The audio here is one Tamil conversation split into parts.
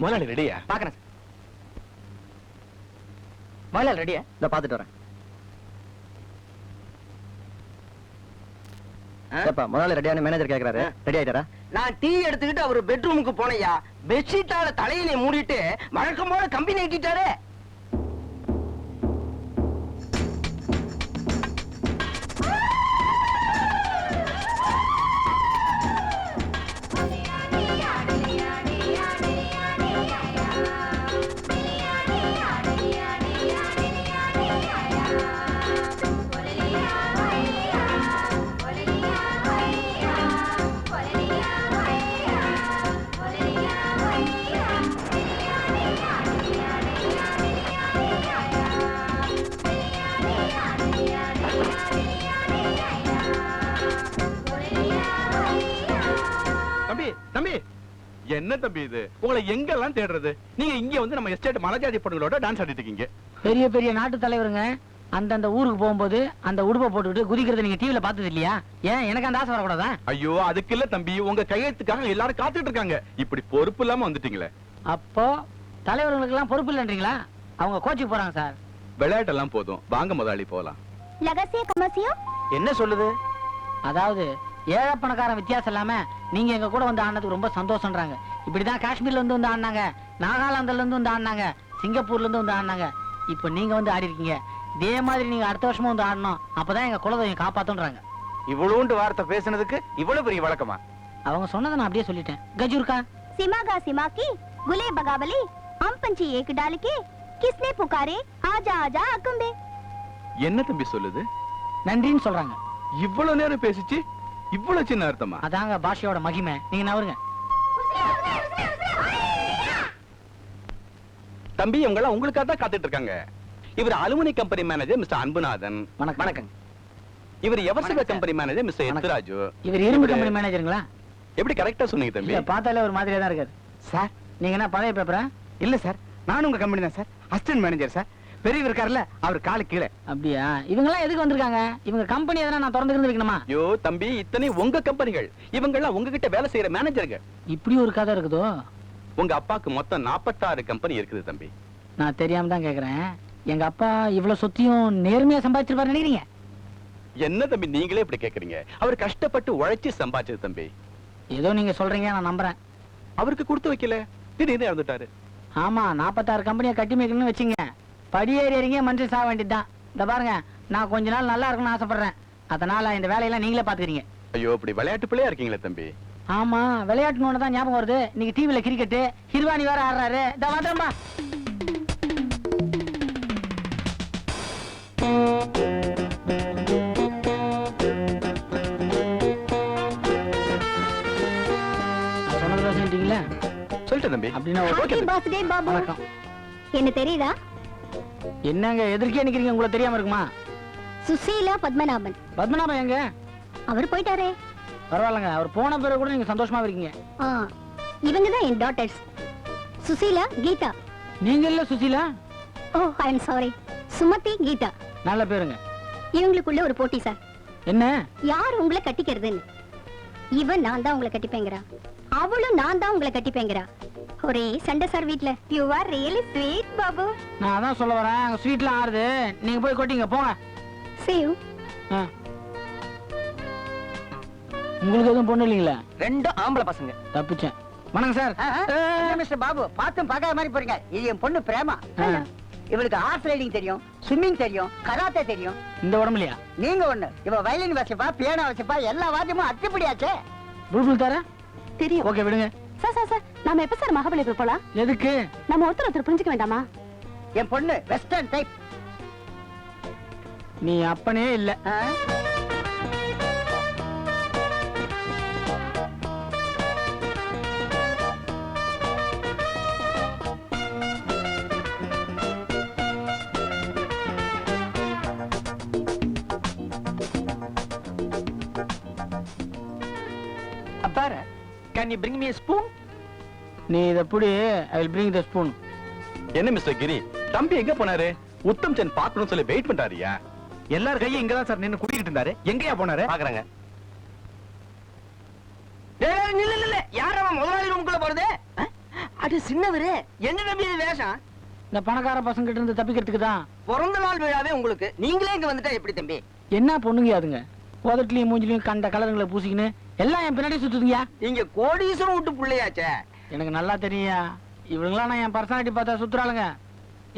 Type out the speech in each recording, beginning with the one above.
முதலாளி ரெடியா? பாக்குறேன் சார். முதலாளி ரெடியா? இத பாத்துட்டு வரேன். முதலாளி ரெடியான மேனேஜர் கேக்குறாரு. ரெடி ஆயிட்டாரா? நான் டீ எடுத்துக்கிட்டு அவர் பெட்ரூமுக்கு போனையா, பெட்ஷீட்டால தலையில மூடிட்டு வழக்கம் போல கம்பெனி ஏற்றிட்டாரு. தம்பி, என்ன தம்பி இது? உங்களை எங்கெல்லாம் தேடுறது? நீங்க இங்க வந்து நம்ம எஸ்டேட் மலைஜாதி பொண்ணுங்களோட டான்ஸ் ஆடிட்டு இருக்கீங்க. பெரிய பெரிய நாட்டு தலைவருங்க அந்தந்த ஊருக்கு போகும்போது அந்த உடுப்பை போட்டுக்கிட்டு குதிக்கிறத நீங்க டிவில பார்த்தது இல்லையா? ஏன் எனக்கு அந்த ஆசை வரக்கூடாதா? ஐயோ, அதுக்கு இல்ல தம்பி, உங்க கையெழுத்துக்காக எல்லாரும் காத்துட்டு இருக்காங்க. இப்படி பொறுப்பு இல்லாம வந்துட்டீங்களே. அப்போ தலைவர்களுக்கு எல்லாம் பொறுப்பு இல்லைன்றீங்களா? அவங்க கோச்சுக்கு போறாங்க சார். விளையாட்டெல்லாம் போதும், வாங்க முதலாளி போலாம். என்ன சொல்லுது? அதாவது ஏழை பணக்காரன் வித்தியாசம் இல்லாம நீங்க எங்க கூட வந்து ஆடினதுக்கு ரொம்ப சந்தோஷம்ன்றாங்க. இப்படிதான் காஷ்மீர்ல இருந்து வந்து ஆடினாங்க, நாகாலாந்துல இருந்து வந்து ஆடினாங்க, சிங்கப்பூர்ல இருந்து வந்து ஆடினாங்க. இப்ப நீங்க வந்து ஆடி இருக்கீங்க. இதே மாதிரி நீங்க அடுத்த வருஷமும் வந்து ஆடணும். அப்பதான் எங்க குலதெய்வம் காப்பாத்துன்றாங்க. இவ்வளவுண்டு வார்த்தை பேசுனதுக்கு இவ்வளவு பெரிய வழக்கமா? அவங்க சொன்னதை நான் அப்படியே சொல்லிட்டேன். கஜூர்கா सिमागा सिमा की गुले बगाबली हम पंछी एक डाल के किसने पुकारे आजा आजा अकुंबे. என்ன தம்பி சொல்லுது? நன்றின்னு சொல்றாங்க. இவ்வளவு நேரம் பேசிச்சு இவ்வளவு சின்ன அர்த்தமா? அதாங்க பாஷையோட மகிமை. நீங்க நவருங்க. தம்பி, இவங்க எல்லாம் உங்களுக்காக தான் காத்துட்டு இருக்காங்க. இவர் aluminium company manager mister Anbunathan. வணக்கம். இவர் எவர்சிவ கம்பெனி மேனேஜர் மிஸ்டர் எத்ராஜு. இவர் இரும்பு கம்பெனி மேனேஜருங்களா? எப்படி கரெக்டா சொன்னீங்க தம்பி? பார்த்தாலே ஒரு மாதிரியா தான் இருக்காரு சார். நீங்க என்ன பழைய பேப்பரா? இல்ல சார், நானும் உங்க கம்பெனி தான் சார். Assistant manager sir. பெரியவர் இருக்காருல்ல, அவர் காலு கீழே. அப்படியா? இவங்க எல்லாம் எதுக்கு வந்திருக்காங்க? இவங்க கம்பெனி எதனா நான் திறந்து வைக்கணுமா? ஐயோ தம்பி, இத்தனை உங்க கம்பெனிகள். இவங்க எல்லாம் உங்ககிட்ட வேலை செய்யற மேனேஜர்கள். இப்படி ஒரு கதை இருக்குதோ? உங்க அப்பாக்கு மொத்தம் 46 கம்பெனி இருக்குது தம்பி. நான் தெரியாம தான் கேக்குறேன். எங்க அப்பா இவ்வளவு சொத்தையும் நேர்மையா சம்பாதிச்சிருப்பாரு நினைக்கிறீங்க? என்ன தம்பி நீங்களே இப்படி கேக்குறீங்க? அவர் கஷ்டப்பட்டு உழைச்சு சம்பாதிச்சது தம்பி. ஏதோ நீங்க சொல்றீங்க, நான் நம்புறேன். அவருக்கு கொடுத்து வைக்கல, திடீர்னு இறந்துட்டாரு. ஆமா, 46 கம்பெனியை கட்டி வைக்கணும்னு வச்சுங்க, படியேறி இறங்கிய மனுஷன் சாக வேண்டியதுதான். இந்த பாருங்க, நான் கொஞ்ச நாள் நல்லா இருக்கணும்னு ஆசைப்படுறேன். அதனால இந்த வேலையெல்லாம் நீங்களே பாத்துக்கிறீங்க. ஐயோ, இப்படி விளையாட்டு பிள்ளையா இருக்கீங்களே தம்பி. ஆமா, விளையாட்டுன்னு தான் ஞாபகம் வருது. இன்னைக்கு டிவில கிரிக்கெட் ஹிர்வானி வேற ஆடுறாரு. இந்த வாதம்பா சொல்லிட்டேன் தம்பி. அப்படின்னா हैप्पी बर्थडे बाबू. வணக்கம். என்ன தெரியுதா? என்னங்க எதிர்க்கே நிக்கிறீங்க? உங்களுக்கு தெரியாம இருக்குமா? சுசீலா பத்மநாபன். பத்மநாபன் எங்க? அவர் போயிட்டாரே. பரவாயில்லங்க, அவர் போன பிறகு கூட நீங்க சந்தோஷமா இருக்கீங்க. இவங்க தான் என் டாட்டர்ஸ், சுசீலா, கீதா. நீங்க இல்ல சுசீலா? ஓ, ஐ அம் சாரி. சுமதி, கீதா. நல்ல பேருங்க. இவங்களுக்குள்ள ஒரு போட்டி சார். என்ன? யார் உங்களை கட்டிக்கிறதுன்னு. இவன் நான் தான் உங்களை கட்டிப்பேங்கிறா, அவளும் நான் தான் உங்களை கட்டிப்பேங்கிறா. ஒரே சண்டை சார் வீட்ல. You are really sweet Babu. நான் அதான் சொல்ல வரேன், அங்க ஸ்வீட்லாம் ஆறுது, நீங்க போய் கொட்டிங்க போங்க. See you. உங்களுக்கு எதுவும் பொண்ணு இல்லீங்களா? ரெண்டும் ஆம்பளை பசங்க. தப்பிச்சேன். வணக்கம் சார். மிஸ்டர் பாபு, பார்த்தும் பார்க்காத மாதிரி போறீங்க. இது என் பொண்ணு பிரேமா. இவளுக்கு ஹார்ஸ் ரைடிங் தெரியும், ஸ்விம்மிங் தெரியும், கராத்தே தெரியும். இந்த உடம்புலையா? நீங்க ஒண்ணு, இவ வயலின் வாசிப்பா, பியானோ வாசிப்பா, எல்லா வாத்தியமும் அத்துப்படியாச்சே. புல்புல் தர தெரியும். ஓகே விடுங்க. சார் நாம எப்ப சார் மகாபலிபுரம் போலாம்? எதுக்கு? நம்ம ஒருத்தர் புரிஞ்சுக்க வேண்டாமா? என் பொண்ணு வெஸ்டர்ன் டைப். நீ அப்பனே இல்ல. அப்பாரு, can you bring me a spoon? நீ இத புடி, I will bring the spoon. என்ன மிஸ்டர் கிரி, தம்பி எங்க போனாரு? உத்தம் சந்த் பார்க்கணும்னு சொல்லி வெயிட் பண்றாருயா. எல்லாரும் கையும் இங்கதான் சார் நின்னு குடிக்கிட்டு இருந்தாரு. எங்கயா போனாரு? பாக்குறாங்க. இல்ல யார் அவன் முதலாளி ரூமுக்குள்ள போறது? அது சின்னவரு என்ன நம்பி இது வேஷம்? இந்த பணக்கார பசங்க கிட்ட இருந்து தப்பிக்கிறதுக்கு தான். பிறந்த நாள் விழாவே உங்களுக்கு, நீங்களே இங்க வந்துட்டா எப்படி தம்பி? என்ன பொண்ணுங்க அதுங்க, உதட்டுலயும் மூஞ்சிலையும் கண்ட கலருங்களை பூசிக்கின்னு எல்லாம் என் பின்னாடி சுத்துதுங்கயா. நீங்க கோடீஸ்வரம் விட்டு புள்ளையாச்சே. எனக்கு நல்லா தெரியும், இவங்களாம் நான் என் பர்சனாலிட்டி பார்த்தா சுத்துறாளுங்க.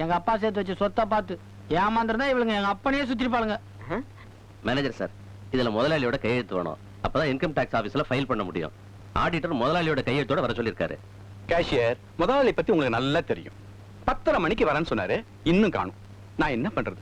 எங்க அப்பா சேர்த்து வச்சு சொத்தை பார்த்து ஏமாந்துருந்தா இவளுங்க எங்க அப்பனையே சுத்திருப்பாளுங்க. மேனேஜர் சார், இதுல முதலாளியோட கையெழுத்து வேணும். அப்பதான் இன்கம் டாக்ஸ் ஆபீஸ்ல ஃபைல் பண்ண முடியும். ஆடிட்டர் முதலாளியோட கையெழுத்தோட வர சொல்லிருக்காரு. கேஷியர் முதலாளி பத்தி உங்களுக்கு நல்லா தெரியும். 10:30 மணிக்கு வரேன்னு சொன்னாரு, இன்னும் காணும். நான் என்ன பண்றது?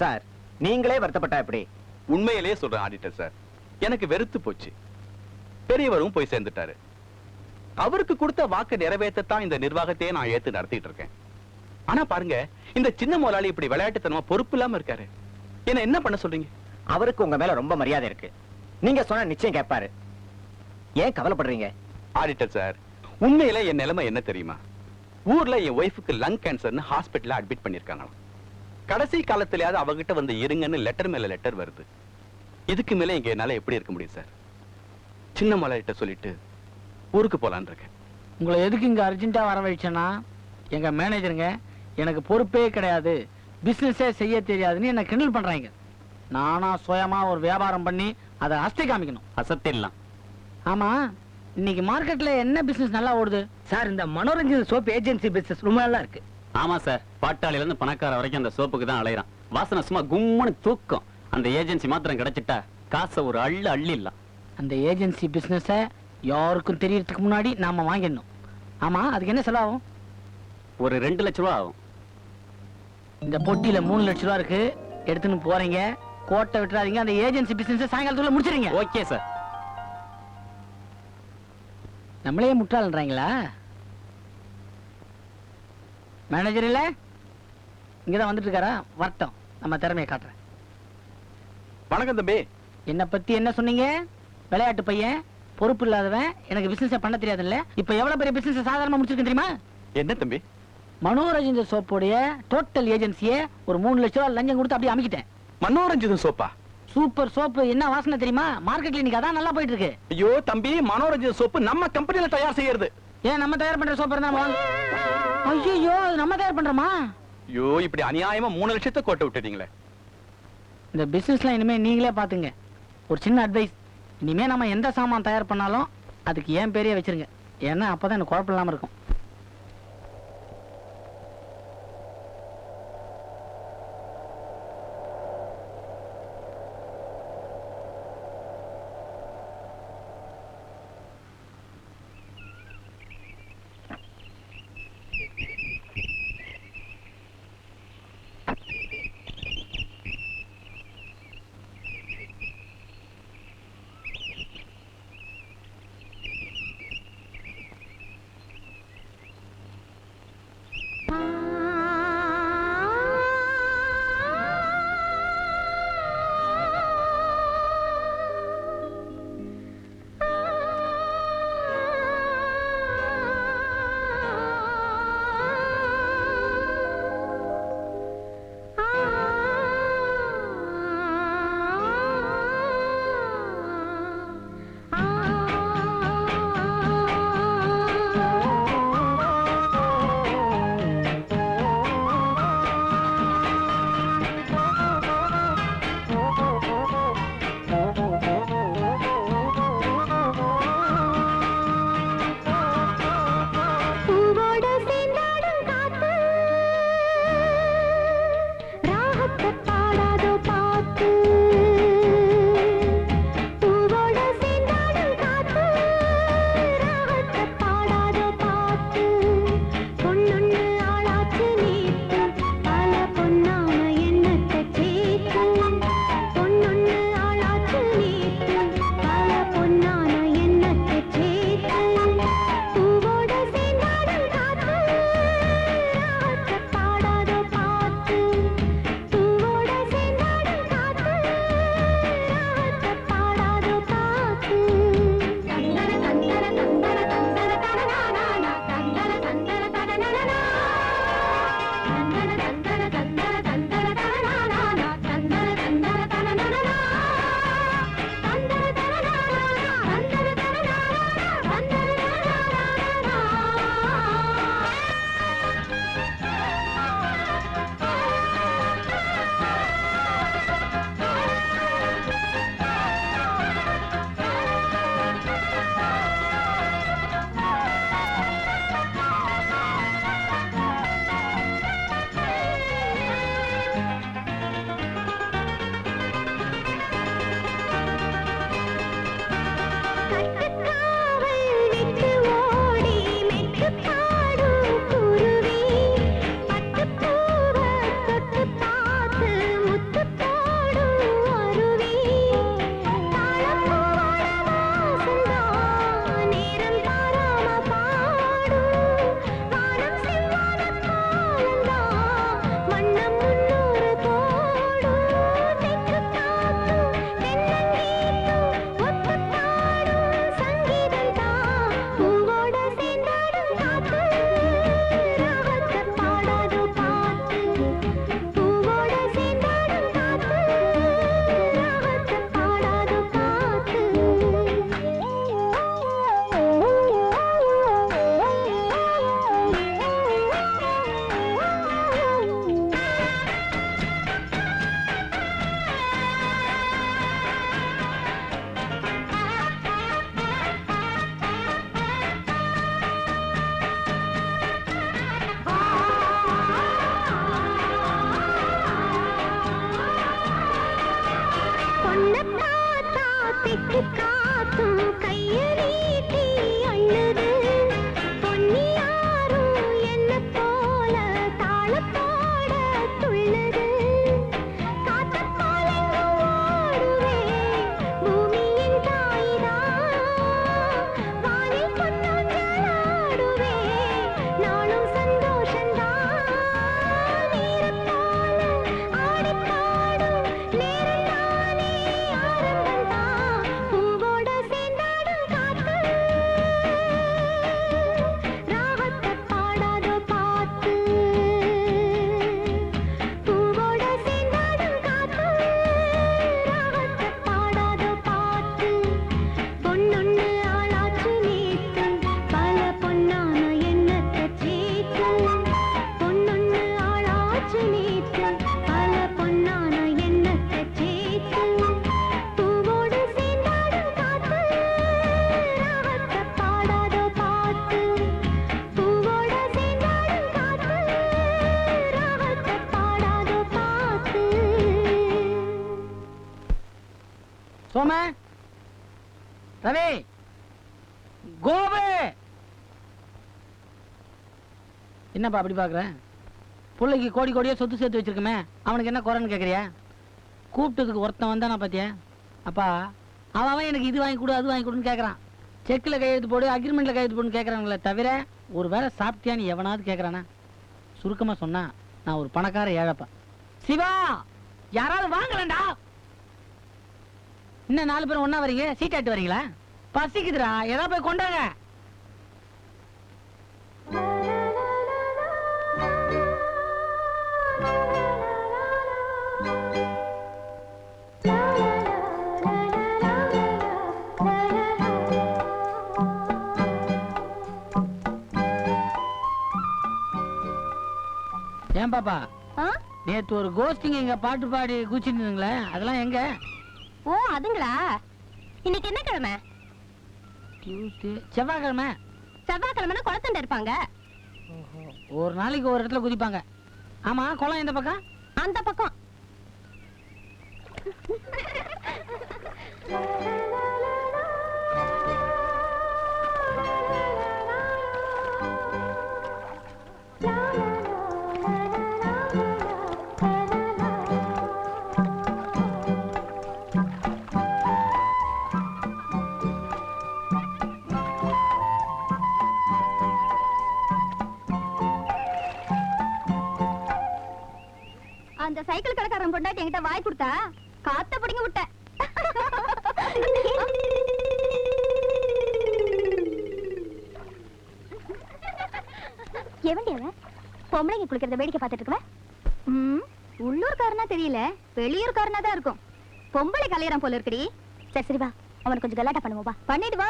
சார் நீங்களே வருத்தப்பட்டா எப்படி? உண்மையிலேயே சொல்றேன் ஆடிட்டர் சார், எனக்கு வெறுத்து போச்சு. பெரியவரும் போய் சேர்ந்துட்டாரு. அவருக்கு கொடுத்த வாக்கு நிறைவேற்றத்தான் இந்த நிர்வாகத்தையே நான் ஏத்து நடத்திட்டு இருக்கேன். ஆனா பாருங்க, இந்த சின்ன முதலாளி இப்படி விளையாட்டுத்தனமா பொறுப்பு இல்லாம இருக்காரு. என்ன பண்ண சொல்றீங்க? அவருக்கு உங்க மேல ரொம்ப மரியாதை இருக்கு. நீங்க சொன்னா நிச்சயம் கேட்பாரு. ஏன் கவலைப்படுறீங்க? ஆடிட்டர் சார், உண்மையில என் நிலைமை என்ன தெரியுமா? ஊர்ல என் ஒய்ஃபுக்கு லங் கேன்சர்னு ஹாஸ்பிட்டல்ல அட்மிட் பண்ணிருக்காங்களாம். கடைசி காலத்திலேயாவது அவகிட்ட வந்து இருங்கன்னு லெட்டர் மேல லெட்டர் வருது. இதுக்கு மேல இங்க என்னால எப்படி இருக்க முடியும் சார்? சின்ன மலையிட்ட சொல்லிட்டு ஊருக்கு போலான்னு இருக்கேன். உங்களை எதுக்கு இங்க அர்ஜென்ட்டா வர வச்சேன்னா, எங்க மேனேஜருங்க எனக்கு பொறுப்பே கிடையாது, பிசினஸே செய்ய தெரியாதுன்னு என்ன கிண்டல் பண்றாங்க. நானா சுயமா ஒரு வியாபாரம் பண்ணி அதை அஸ்தி காமிக்கணும். அசத்திடலாம். ஆமா, இன்னைக்கு மார்க்கெட்ல என்ன பிசினஸ் நல்லா ஓடுது? சார் இந்த மனோரஞ்சன் சோப் ஏஜென்சி பிசினஸ் ரொம்ப நல்லா இருக்கு. ஆமா சார், பாட்டாளில இருந்து பணக்கார வரைக்கும் அந்த சோப்புக்கு தான் அலையறான். வாசனை சும்மா கும்முன்னு தூக்கம். அந்த ஏஜென்சி மாத்திரம் கிடைச்சிட்டா காசை ஒரு அள்ளிடலாம். அந்த ஏஜென்சி பிசினஸ யாருக்கும் தெரியறதுக்கு முன்னாடி நாம வாங்கிடணும். ஆமா, அதுக்கு என்ன செலவாகும்? ஒரு 2 லட்சம் ரூபா ஆகும். இந்த பொட்டியில 3 லட்சம் ரூபா இருக்கு, எடுத்துன்னு போறீங்க. கோட்டை விட்டுறாதீங்க, அந்த ஏஜென்சி பிசினஸ் சாயங்காலத்துக்குள்ள முடிச்சிருங்க. Okay sir. நம்மளே முட்டாள்ன்றாங்களா? மேனேஜர் இல்ல, இங்கதான் வந்துட்டு இருக்காரா? வரட்டும், நம்ம திறமையை காட்டுறேன். வணக்கம் தம்பி. என்ன பத்தி என்ன சொன்னீங்க? விளையாட்டு பையன், பொறுப்பு இல்லாதவன், எனக்கு பிசினஸ் பண்ண தெரியாதுல்ல. இப்ப எவ்வளவு பெரிய பிசினஸ் சாதாரணமா முடிச்சிருக்கேன் தெரியுமா? என்ன தம்பி? மனோரஞ்சன் சோப்போடைய டோட்டல் ஏஜென்சியை ஒரு 3 லட்சம் ரூபாய் லஞ்சம் கொடுத்து அப்படியே அமைக்கிட்டேன். மனோரஞ்சிதம் சோப்பா? Super soap. என்ன வாசனை தெரியுமா? மார்க்கெட்ல இன்னைக்கு அதான் நல்லா போயிட்டு இருக்கு. ஐயோ தம்பி, மனோரஞ்சித சோப்பு நம்ம கம்பெனில தயார் செய்யறது. ஏன் நம்ம தயார் பண்ற சோப்பு இருந்தா ஐயோ, அது நம்ம தயார் பண்றோமா? ஐயோ, இப்படி அநியாயமா 3 லட்சத்தை கோட்டை விட்டுட்டீங்களே. இந்த பிசினஸ்லாம் இனிமே நீங்களே பாத்துங்க. ஒரு சின்ன அட்வைஸ், இனிமே நம்ம எந்த சாமான் தயார் பண்ணாலும் அதுக்கு ஏன் பேரையே வச்சிருங்க. ஏன்னா அப்பதான் எனக்கு குழப்பம் இல்லாம இருக்கும். சோம, ரவி, கோபு. என்னப்பா அப்படி பாக்குற? பிள்ளைக்கு கோடி கோடியா சொத்து சேர்த்து வச்சிருக்கமே, அவனுக்கு என்ன குறைன்னு கேக்குறியா? கூப்பிட்டதுக்கு ஒருத்தன் வந்தானா பாத்தியா? அப்பா அவன் எனக்கு இது வாங்கி கொடு அது வாங்கி கொடுன்னு கேக்குறான். செக்கில் கையெழுத்து போடு, அக்ரிமெண்ட்ல கையெழுத்து போடுன்னு கேக்குறாங்களே தவிர ஒரு வேளை சாப்பிட்டியான்னு எவனாவது கேக்குறானா? சுருக்கமா சொன்னா நான் ஒரு பணக்கார ஏழைப்பா. சிவா, யாராவது வாங்கலண்டா. இன்னும் 4 பேரும் ஒண்ணா வரீங்க, சீட்டாட்டு வரீங்களா? பசிக்குதுடா, ஏதாவது போய் கொண்டாங்க. ஏன் பாப்பா, நேத்து ஒரு கோஸ்டிங் எங்க பாட்டு பாடி குச்சிருந்தீங்களே, அதெல்லாம் எங்க? ஓ அதுங்களா? இன்னைக்கு என்ன கிழமை? டியூஸ்டே, செவ்வாய்க்கிழமை. செவ்வாய்க்கிழமை குளத்தண்ட இருப்பாங்க. ஒரு நாளைக்கு ஒரு இடத்துல குதிப்பாங்க. ஆமா, குளம் எந்த பக்கம்? அந்த பக்கம். அந்த சைக்கிள் கடைக்காரன் பொண்டாட்டி என்கிட்ட வாய் கொடுத்தா காத்த பிடிங்க விட்ட. எவண்டி அவன் பொம்பளைங்க குளிக்கிறத வேடிக்கை பார்த்துட்டு இருக்கவன்? உள்ளூர்காரனா தெரியல, வெளியூர்காரனா தான் இருக்கும். பொம்பளை கல்யாணம் போல இருக்குடி. சரி சரி வா, அவனுக்கு கொஞ்சம் கலாட்டா பண்ணுவோம். வா பண்ணிட்டு வா.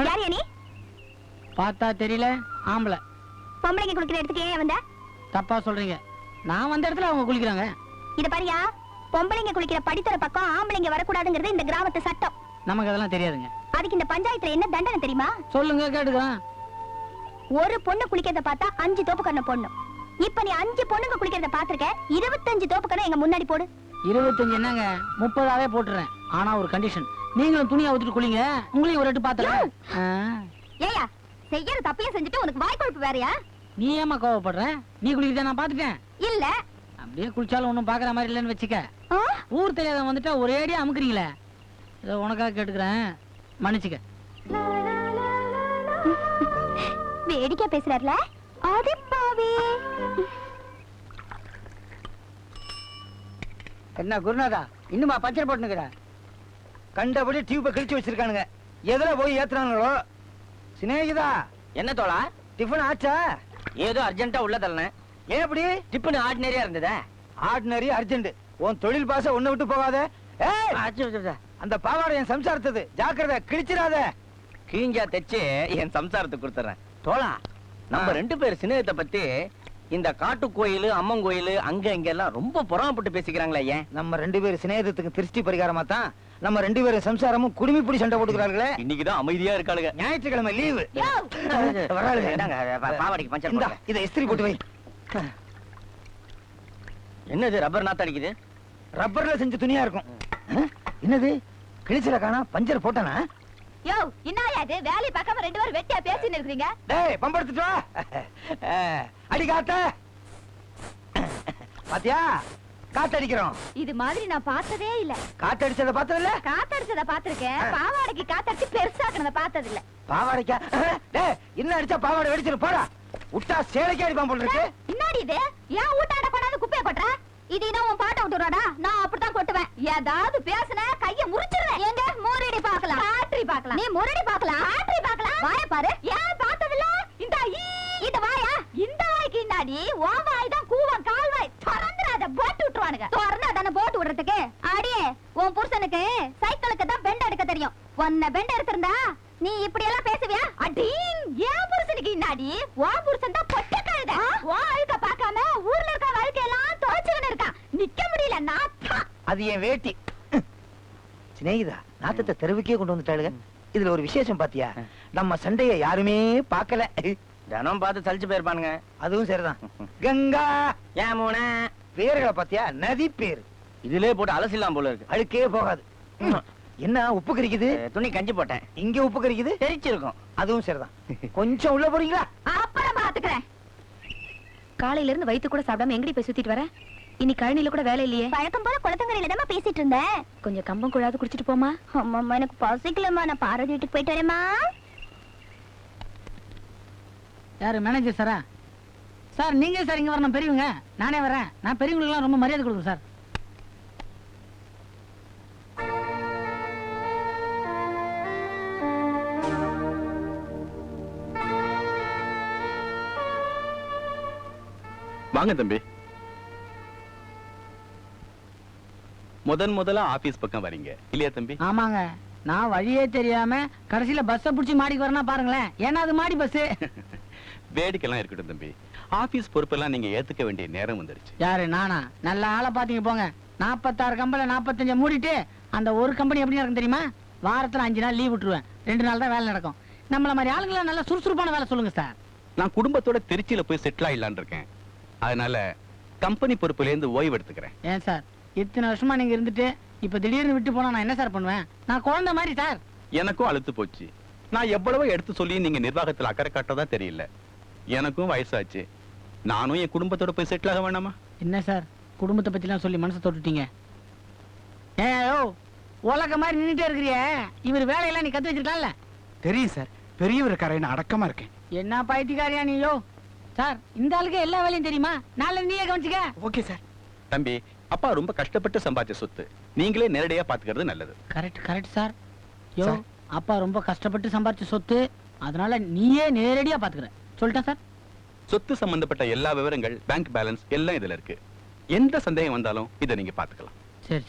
யார் நீ? பார்த்தா தெரியல, ஆம்பளை. பொம்பளைங்க குளிக்கிற இடத்துக்கு ஏன் வந்த? தப்பா சொல்றீங்க, நான் வந்த இடத்துல அவங்க குளிக்கிறாங்க. இத பாரியா, பொம்பளைங்க குளிக்கிற படித்தர பக்கம் ஆம்பளைங்க வரக்கூடாதுங்கிறது இந்த கிராமத்து சட்டம். நமக்கு அதெல்லாம் தெரியாதுங்க. அதுக்கு இந்த பஞ்சாயத்துல என்ன தண்டனை தெரியுமா? சொல்லுங்க கேட்டுக்கலாம். ஒரு பொண்ணு குளிக்கிறத பார்த்தா 5 தோப்புக்கரண போடணும். இப்ப நீ 5 பொண்ணுங்க குளிக்கிறத பாத்திருக்க, 25 தோப்புக்கரண எங்க முன்னாடி போடு. 25 என்னங்க, 30ஆவே போட்டுறேன். ஆனா ஒரு கண்டிஷன், நீங்களும் துணியை ஊத்திட்டு குளிங்க, உங்களையும் ஒரு எட்டு பாத்துறேன். ஏயா, செய்யற தப்பையும் செஞ்சுட்டு உனக்கு வாய் கொழுப்பு வேறயா? நீ ஏமா கோவப்படுற? நீ குளிக்கிறத நான் பாத்துட்டேன். இல்ல அப்படியே குளிச்சாலும் ஒண்ணும் பாக்குற மாதிரி இல்லைன்னு வச்சுக்க. ஊர் தெரியாத வந்துட்டா ஒரே அடியா அமுக்குறீங்களே. இதை உனக்காக கேட்டுக்கிறேன், மன்னிச்சுக்க. வேடிக்கை பேசுறாருல, அடி பாவி. என்ன குருநாதா, இன்னுமா பச்சை போட்டுனுக்குற? கண்டபடி டியூபை கிழிச்சு வச்சிருக்கானுங்க. எதுல போய் ஏத்துறாங்களோ. சிநேகிதா, என்ன தோழா? டிஃபன் ஆச்சா? ஏதோ அர்ஜென்ட்டா உள்ள தள்ளனேன். ஏன் அப்படி? டிஃபன் ஆர்டினரியா இருந்ததா? Ordinary urgent. உன் தொழில் பாச ஒண்ணு விட்டு போகாத. அந்த பாவாடை என் சம்சாரத்தது, ஜாக்கிரதை, கிழிச்சிடாத. கிழிஞ்சா தைச்சு என் சம்சாரத்துக்கு கொடுத்துறேன். தோழா, நம்ம 2 பேர் சிநேகத்தை பத்தி இந்த காட்டு கோயில், அம்மன் கோயில், அங்க இங்க எல்லாம் ரொம்ப பொறாமப்பட்டு பேசிக்கிறாங்களே. ஏன்? நம்ம 2 பேர் சிநேகத்துக்கு திருஷ்டி பரிகாரமா தான் நம்ம 2 பேரும் சம்சாரமும் குடுமி பிடி சண்டை போட்டுக்கிறார்களே. இன்னைக்குதான் அமைதியா இருக்காளுங்க. ஞாயிற்றுக்கிழமை லீவு. பாவாடிக்கு பஞ்சர். இதை இஸ்திரி போட்டு வை. என்னது ரப்பர் நாத்த அடிக்குது? ரப்பர்ல செஞ்ச துணியா இருக்கும். என்னது கிழிச்சல காணா, பஞ்சர் போட்டானா? யோ, என்னயா இது? வேலை பார்க்காம 2 பேரும் வெட்டியா பேசிட்டு இருக்கீங்க. டேய், பம்பெடுத்துட்டு வா. அடி காத்த. பாத்தியா, காத்தடிக்கிறோம். இது மாதிரி நான் பார்த்ததே இல்ல. காத்தடிச்சத பார்த்தது இல்ல? காத்தடிச்சத பாத்திருக்கேன், பாவாடைக்கு காத்தடிச்சு பெருசாக்குனத பார்த்தது இல்ல. பாவாடைக்கா? டேய், இன்னும் அடிச்சா பாவாடை வெடிச்சிரு. போடா, விட்டா சேலைக்கு அடிப்பான் போல இருக்கு. என்னடி இது? ஏன் ஊட்டாட கொண்டாந்து குப்பைய கொட்டுற? இது என்ன உன் பாட்ட விட்டுறாடா? நான் அப்படித்தான் கொட்டுவேன். ஏதாவது பேசுன கைய முறிச்சிடுறேன். எங்க முரடி பார்க்கலாம், ஆட்ரி பார்க்கலாம். நீ முரடி பார்க்கலாம், ஆட்ரி பார்க்கலாம். வாய பாரு. ஏன் பார்த்ததில்ல? இந்த இந்த வாயா, இந்த வாய்க்கு இன்னாடி உன் வாய் தான் கூவம், கால் வாய். திறந்துறாத, போட்டு விட்டுருவானுங்க. திறந்தா தானே போட்டு விடுறதுக்கு. அடியே, உன் புருஷனுக்கு சைக்கிளுக்கு தான் பெண்ட் எடுக்க தெரியும். உன்னை பெண்ட் எடுத்திருந்தா நீ இப்படி எல்லாம் பேசுவியா? அடீங், ஏன் புருஷனுக்கு இன்னாடி உன் புருஷன் தான் பொட்ட கழுத. உன் அழுக்க பார்க்காம ஊர்ல இருக்க வாழ்க்கையெல்லாம் தோச்சுக்கின்னு இருக்கான். நிக்க முடியல நாத்தா. அது என் வேட்டி. சிநேகிதா, நாத்தத்தை தெருவுக்கே கொண்டு வந்துட்டாளுங்க. இதுல ஒரு விசேஷம் பாத்தியா? நம்ம சண்டைய யாருமே பார்க்கல. தினம் பார்த்து சலிச்சு போயிருப்பானுங்க. அதுவும் சரிதான். கங்கா யமுனா பேர்களை பாத்தியா? நதி பேர். இதுலயே போட்டு அலசிடலாம் போல இருக்கு. அழுக்கே போகாது. என்ன உப்பு கறிக்குது? துணி கஞ்சி போட்டேன். இங்க உப்பு கறிக்குது? தெரிச்சிருக்கும். அதுவும் சரிதான். கொஞ்சம் உள்ள போறீங்களா? அப்புறம் பாத்துக்கிறேன். காலையில இருந்து வயித்து கூட சாப்பிடாம எங்கடி போய் சுத்திட்டு வர? இனி கழனில கூட வேலை இல்லையே. பழக்கம் போல குளத்தங்கரையில தான் பேசிட்டு இருந்தேன். கொஞ்சம் கம்பம் கூடாது குடிச்சிட்டு போமா. அம்மா எனக்கு பசிக்கலமா, நான் பாரதி வீட்டுக்கு போயிட்டு வரேம்மா. யாரு மேனேஜர் சாரா? சார் நீங்க சார் இங்க வரணும், பெரியவங்க. நானே வரேன். நான் பெரியவங்களுக்குலாம் ரொம்ப மரியாதை கொடுக்குறேன் சார். வாங்க தம்பி. முதல்ல ஆபீஸ் பக்கம் வரீங்க இல்லையா தம்பி? ஆமாங்க, நான் வழியே தெரியாம கடைசியில பஸ்ஸ புடிச்சு மாடிக்கு வரனா பாருங்களேன். ஏன்னா அது மாடி பஸ். வேடிக்கைலாம் இருக்கட்டும் தம்பி. ஆபீஸ் பொறுப்பெல்லாம் நீங்க ஏத்துக்க வேண்டிய நேரம் வந்துருச்சு. யாரு நானா? நல்ல ஆளை பாத்தீங்க போங்க. 46 கம்பெனில 45 மூடிட்டு அந்த ஒரு கம்பெனி எப்படி நடக்கும் தெரியுமா? வாரத்துல 5 நாள் லீவ் விட்டுருவேன். 2 நாள் தான் வேலை நடக்கும். நம்மள மாதிரி ஆளுங்களை நல்லா சுறுசுறுப்பான வேலை சொல்லுங்க சார். நான் குடும்பத்தோட திருச்சியில போய் செட்டில் ஆயிடலான்னு இருக்கேன். அதனால கம்பெனி பொறுப்புல இருந்து ஓய்வு எடுத்துக்கிறேன். ஏன் சார் இத்தனை வருஷமா நீங்க இருந்துட்டு இப்ப திடீர்னு விட்டு போனா நான் என்ன சார் பண்ணுவேன்? நான் குழந்தை மாதிரி சார். எனக்கும் அழுத்து போச்சு. நான் எவ்வளவோ எடுத்து சொல்லி நீங்க நிர்வாகத்துல அக்கறை காட்டதா தெரியல. எனக்கும் வயசாச்சு. நானும் என் குடும்பத்தோட போய் செட்டில் ஆக வேணாமா? என்ன சார் குடும்பத்தை பத்தி எல்லாம் சொல்லி மனசை தொட்டுட்டீங்க? ஏயோ உலக மாதிரி நின்னுட்டே இருக்கிறியே, இவர் வேலையெல்லாம் நீ கத்து வச்சிருக்கலாம்ல? தெரியும் சார், பெரியவர் கரையின அடக்கமா இருக்கேன். என்ன பைத்தியக்காரியா நீயோ? சார் இந்த ஆளுக்கு எல்லா வேலையும் தெரியுமா? நாளை நீயே கவனிச்சுக்க. Okay sir. தம்பி, அப்பா ரொம்ப கஷ்டப்பட்டு சம்பாதிச்ச சொத்து நீங்களே நேரடியா பாத்துக்கிறது நல்லது. Correct sir. யோ அப்பா ரொம்ப கஷ்டப்பட்டு சம்பாதிச்ச சொத்து, அதனால நீயே நேரடியா பாத்துக்கிற சொல்லிட்டேன் சார். சொத்து சம்பந்தப்பட்ட எல்லா விவரங்கள், பேங்க் பேலன்ஸ் எல்லாம் இதுல இருக்கு. எந்த சந்தேகம் வந்தாலும் இதை நீங்க பாத்துக்கலாம்.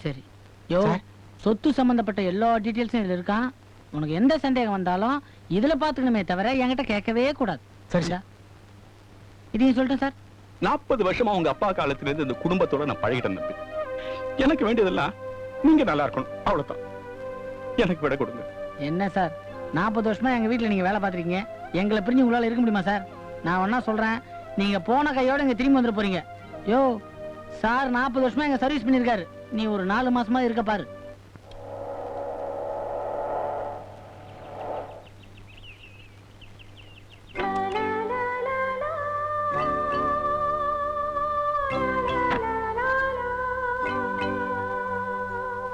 சரி. யோ சொத்து சம்பந்தப்பட்ட எல்லா டீடைல்ஸும் இதுல இருக்கான். உனக்கு எந்த சந்தேகம் வந்தாலும் இதுல பாத்துக்கணுமே தவிர என்கிட்ட கேட்கவே கூடாது. சரி. இதையும் சொல்லிட்டேன் சார். 40 வருஷமா உங்க அப்பா காலத்துல இருந்து இந்த குடும்பத்தோட நான் பழகிட்டேன் தம்பி. எனக்கு வேண்டியதெல்லாம் நீங்க நல்லா இருக்கணும், அவ்வளவுதான். எனக்கு விட கொடுங்க. என்ன சார் 40 வருஷமா எங்க வீட்டுல நீங்க வேலை பார்த்திருக்கீங்க, எங்களை பிரிஞ்சு உங்களால இருக்க முடியுமா சார்? நான் ஒன்னா சொல்றேன், நீங்க போன கையோட இங்க திரும்பி வந்துட போறீங்க. யோ சார் 40 வருஷமா எங்க சர்வீஸ் பண்ணிருக்காரு, நீ ஒரு 4 மாசமா இருக்க பாரு.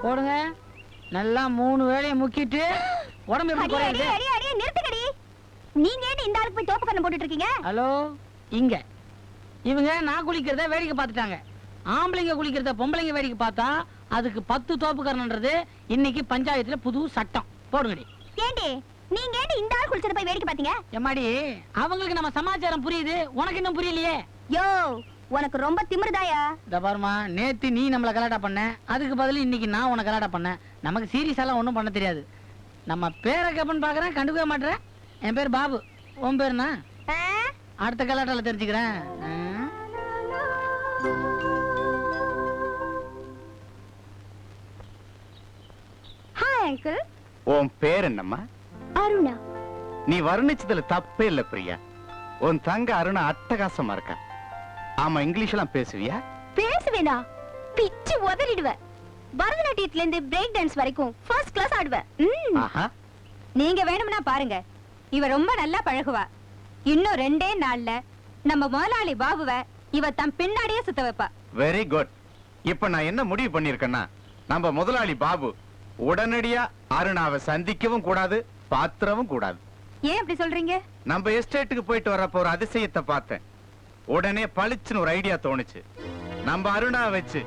போடுங்க நல்லா 3 வேளையை முக்கிட்டு உடம்பு எப்படி குறையுது? நிறுத்துக்கடி. நீங்க ஏன் இந்த ஆளுக்கு போய் தோப்பு கண்ணு போட்டுட்டு இருக்கீங்க? ஹலோ, இங்க இவங்க நான் குளிக்கிறத வேடிக்கை பார்த்துட்டாங்க. ஆம்பளைங்க குளிக்கிறத பொம்பளைங்க வேடிக்கை பார்த்தா அதுக்கு 10 தோப்புக்கரணன்றது இன்னைக்கு பஞ்சாயத்துல புது சட்டம். போடுங்கடி. ஏண்டி நீங்க ஏன் இந்த ஆள் குளிச்சத போய் வேடிக்கை பாத்தீங்க? எம்மாடி அவங்களுக்கு நம்ம சமாச்சாரம் புரியுது, உனக்கு இன்னும் புரியலையே. யோ உனக்கு ரொம்ப திமிருதாயா? இந்த பாருமா, நேத்து நீ நம்மள கலாட்டா பண்ண, அதுக்கு பதில் இன்னைக்கு நான் உனக்கு கலாட்டா பண்ண. நமக்கு சீரியஸ் எல்லாம் ஒண்ணும் பண்ண தெரியாது. நம்ம பேரை கப்பன் பாக்குறேன், கண்டுக்கவே மாட்டேன். என் பேர் பாபு, உன் பேருனா? அடுத்த கலாட்டால தெரிஞ்சுக்கிறேன். Hi uncle. உன் பேர் என்னம்மா? அருணா. நீ வர்ணிச்சதுல தப்பே இல்ல பிரியா. உன் தங்க அருணா அட்டகாசமா இருக்கா. ஆமா, இங்கிலீஷ் எல்லாம் பேசுவியா? பேசுவேனா? பிச்சு உதறிடுவேன். பரதநாட்டியத்துல இருந்து பிரேக் டான்ஸ் வரைக்கும் ஃபர்ஸ்ட் கிளாஸ் ஆடுவேன். நீங்க வேணும்னா பாருங்க, இவ ரொம்ப நல்லா பழகுவா. இன்னும் 2 நாள்ல நம்ம முதலாளி பாபுவ இவ தம் பின்னாடியே சுத்த வைப்பா. Very good. இப்ப நான் என்ன முடிவு பண்ணிருக்கேன்னா, நம்ம முதலாளி பாபு உடனடியா அருணாவை சந்திக்கவும் கூடாது, பாத்திரவும் கூடாது. ஏன் அப்படி சொல்றீங்க? நம்ம எஸ்டேட்டுக்கு போயிட்டு வரப்போ ஒரு அதிசயத்தை பார்த்தேன். உடனே பளிச்சுன்னு ஒரு ஐடியா தோணுச்சு. நம்ம அருணா வச்சு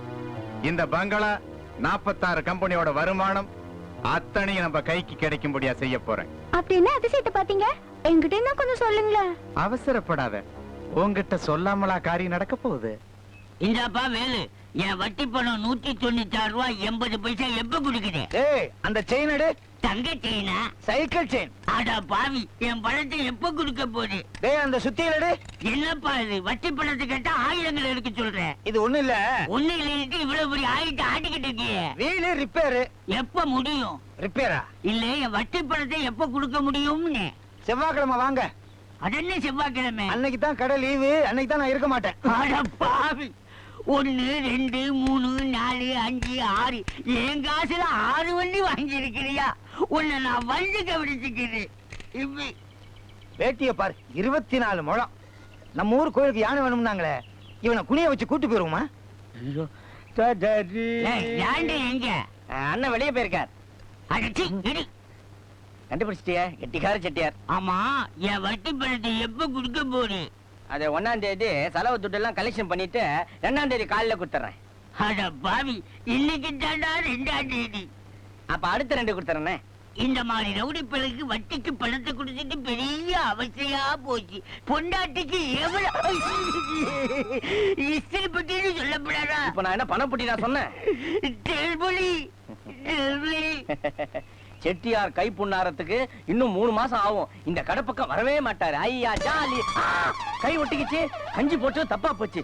இந்த பங்களா 46 கம்பெனியோட வருமானம் அத்தனையும் நம்ம கைக்கு கிடைக்கும்படியா செய்ய போறேன். அப்படின்னா அதிசயத்தை பாத்தீங்க? என்கிட்ட என்ன கொஞ்சம் சொல்லுங்களேன். அவசரப்படாத, உன்கிட்ட சொல்லாமலா காரியம் நடக்க போகுது. இந்தாப்பா வேலு, என் வட்டி பணம் 196 ரூபாய் 80 பைசா எப்ப குடுக்குது? ஏய், அந்த செயின் எடு. தங்க செயினா? Cycle chain. அட பாவி, என் பணத்தை எப்ப குடுக்க போகுது? டேய், அந்த சுத்தியல் எடு. என்னப்பா இது, வட்டி பணத்தை கேட்டா ஆயிரங்கள் எடுக்க சொல்றேன். இது ஒண்ணு இல்ல. ஒண்ணு இல்லைன்னு இவ்வளவு பெரிய ஆயிரத்தை ஆட்டிக்கிட்டு இருக்கியே. வீடு ரிப்பேர். எப்ப முடியும்? ரிப்பேரா? இல்ல, என் வட்டி பணத்தை எப்ப குடுக்க முடியும்னு. செவ்வாய்க்கிழமை வாங்க. அது என்ன செவ்வாய்க்கிழமை? அன்னைக்கு தான் கடை லீவு, அன்னைக்கு தான் நான் இருக்க மாட்டேன். அட பாவி, 1 2 3 4 5 6 என் காசுல 6 வண்டி வாங்கி இருக்கிறியா? உன்னை நான் வண்டி கவனிச்சுக்கிறேன். இப்ப வேட்டிய பாரு 24 முழம். நம்ம ஊர் கோயிலுக்கு யானை வேணும்னாங்களே, இவனை குனிய வச்சு கூட்டு போயிருவோமா? ஏண்டி எங்க? அண்ணன் வெளியே போயிருக்கார். அடிச்சு இடி. கண்டுபிடிச்சிட்டியா? கெட்டிக்கார செட்டியார். ஆமா, என் வட்டி பணத்தை எப்ப குடுக்க போறேன்? அது 1ஆம் தேதி செலவு துட்டு எல்லாம் கலெக்ஷன் பண்ணிட்டு 2ஆம் தேதி காலையில கொடுத்துறேன். அட பாவி, இன்னைக்கு தாண்டா 2ஆம் தேதி. அப்ப அடுத்த 2 கொடுத்துறேன். இந்த மாதிரி ரவுடி பிள்ளைக்கு வட்டிக்கு பணத்தை கொடுத்துட்டு பெரிய அவசியா போச்சு. பொண்டாட்டிக்கு எவ்வளவு இஸ்திரி பட்டின்னு சொல்லப்படாதா? இப்ப நான் என்ன பணம் புட்டி நான் சொன்னேன்? தெல்பொலி செட்டியார் கை புண்ணாரத்துக்கு இன்னும் 3 மாசம் ஆகும். இந்த கடை பக்கம் வரவே மாட்டாரு. ஐயா ஜாலி. கை ஒட்டிக்கிச்சு, கஞ்சி போட்டு தப்பா போச்சு.